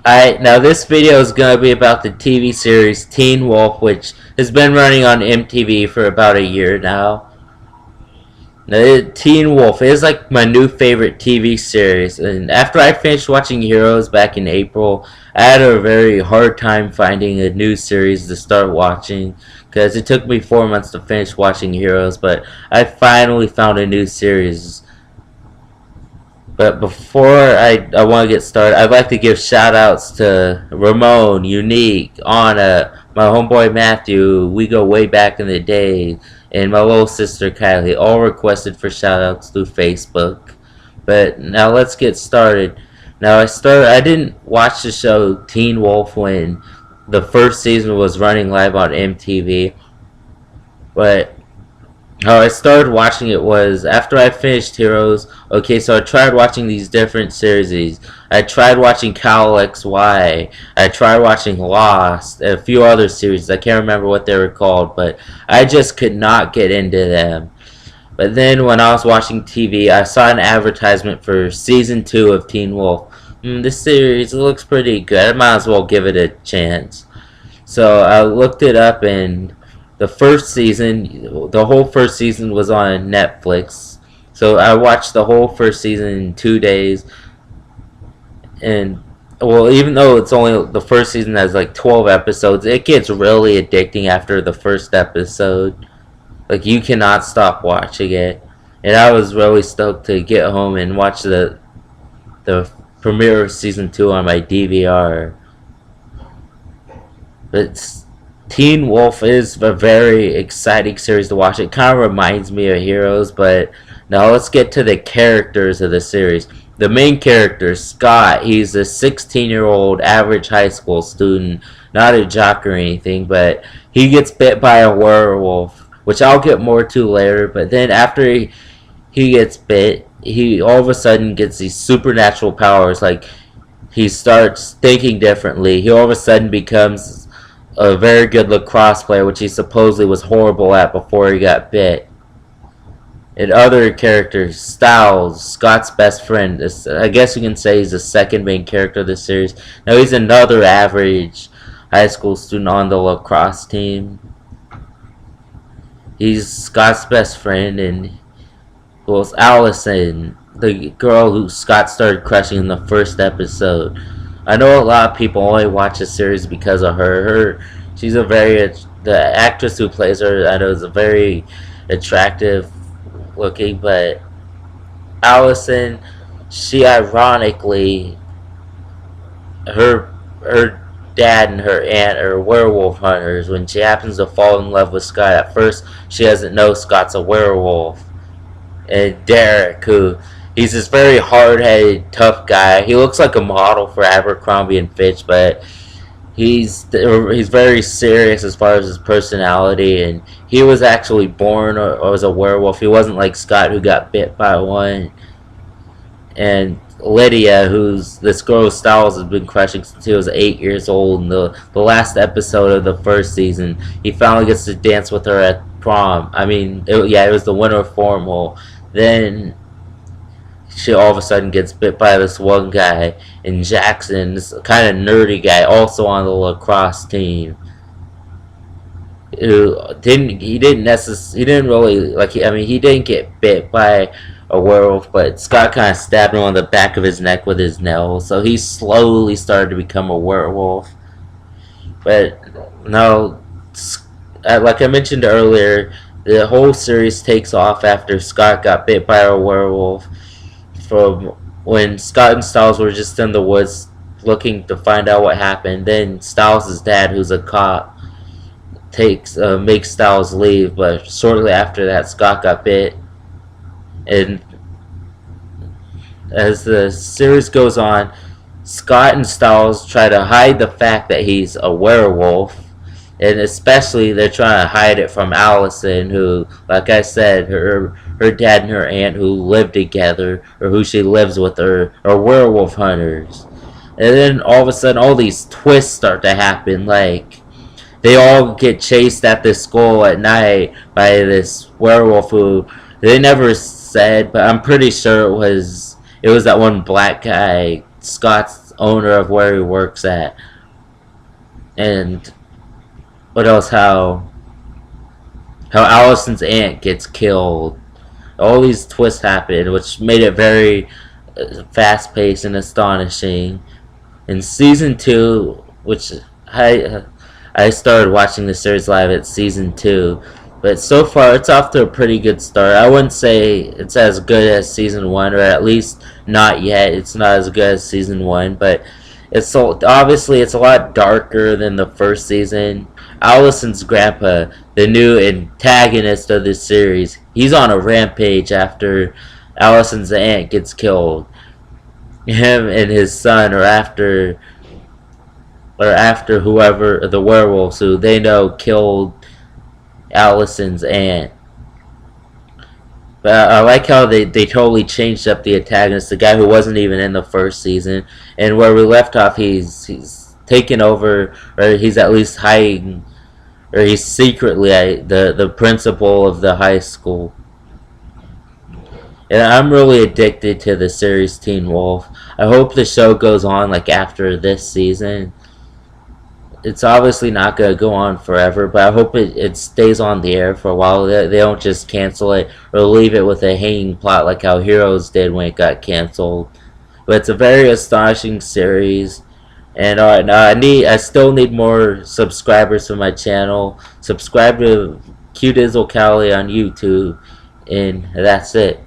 Alright, now this video is going to be about the TV series Teen Wolf, which has been running on MTV for about a year now. Now, Teen Wolf is like my new favorite TV series, and after I finished watching Heroes back in April, I had a very hard time finding a new series to start watching, because it took me 4 months to finish watching Heroes, but I finally found a new series. But before I want to get started, I'd like to give shout outs to Ramon, Unique, Anna, my homeboy Matthew, we go way back in the day, and my little sister Kylie, all requested for shout outs through Facebook. But now let's get started. Now I didn't watch the show Teen Wolf when the first season was running live on MTV, but how I started watching it was after I finished Heroes. Okay, so I tried watching these different series. I tried watching Cal XY. I tried watching Lost, a few other series. I can't remember what they were called, but I just could not get into them. But then when I was watching TV, I saw an advertisement for Season 2 of Teen Wolf. This series looks pretty good. I might as well give it a chance. So I looked it up, and the whole first season was on Netflix. So I watched the whole first season in 2 days. And, well, even though it's only the first season has like 12 episodes, it gets really addicting after the first episode. Like, you cannot stop watching it. And I was really stoked to get home and watch the premiere of Season 2 on my DVR. But Teen Wolf is a very exciting series to watch. It kind of reminds me of Heroes, but now let's get to the characters of the series. The main character, Scott, he's a 16-year-old average high school student, not a jock or anything, but he gets bit by a werewolf, which I'll get more to later. But then after he gets bit, he all of a sudden gets these supernatural powers. Like, he starts thinking differently. He all of a sudden becomes a very good lacrosse player, which he supposedly was horrible at before he got bit. And other characters, Styles, Scott's best friend, I guess you can say he's the second main character of the series. Now he's another average high school student on the lacrosse team. He's Scott's best friend, and well, it's Allison, the girl who Scott started crushing in the first episode. I know a lot of people only watch the series because of her. She's the actress who plays her, I know, is a very attractive looking, but Allison, she ironically, her dad and her aunt are werewolf hunters. When she happens to fall in love with Scott, at first she doesn't know Scott's a werewolf. And Derek, who he's this very hard-headed, tough guy. He looks like a model for Abercrombie and Fitch, but he's very serious as far as his personality. And he was actually born or as a werewolf. He wasn't like Scott, who got bit by one. And Lydia, who's this girl Styles has been crushing since he was 8 years old. In the last episode of the first season, he finally gets to dance with her at prom. I mean, it was the winter formal. Then she all of a sudden gets bit by this one guy, and Jackson, this kind of nerdy guy, also on the lacrosse team, who he didn't get bit by a werewolf, but Scott kind of stabbed him on the back of his neck with his nail, so he slowly started to become a werewolf. But no, like I mentioned earlier, the whole series takes off after Scott got bit by a werewolf. From when Scott and Styles were just in the woods looking to find out what happened, then Styles' dad, who's a cop, makes Styles leave. But shortly after that, Scott got bit, and as the series goes on, Scott and Styles try to hide the fact that he's a werewolf. And especially they're trying to hide it from Allison, who, like I said, her dad and her aunt who live together, or who she lives with, are werewolf hunters. And then all of a sudden all these twists start to happen. Like, they all get chased at this school at night by this werewolf who they never said, but I'm pretty sure it was that one black guy Scott's owner of where he works at. And what else? How Allison's aunt gets killed. All these twists happen, which made it very fast paced and astonishing. In season 2, which I started watching the series live at season 2, but so far it's off to a pretty good start. I wouldn't say it's as good as season 1, or at least not yet. It's not as good as season 1, but obviously it's a lot darker than the first season. Allison's grandpa, the new antagonist of this series, he's on a rampage after Allison's aunt gets killed. Him and his son are after whoever the werewolves who they know killed Allison's aunt. But I like how they totally changed up the antagonist, the guy who wasn't even in the first season, and where we left off, he's taken over, or he's at least hiding, or he's secretly the principal of the high school. And I'm really addicted to the series Teen Wolf. I hope the show goes on like after this season. It's obviously not going to go on forever, but I hope it stays on the air for a while. They don't just cancel it or leave it with a hanging plot like how Heroes did when it got canceled. But it's a very astonishing series. And alright, now I still need more subscribers for my channel. Subscribe to QDizzle Cali on YouTube, and that's it.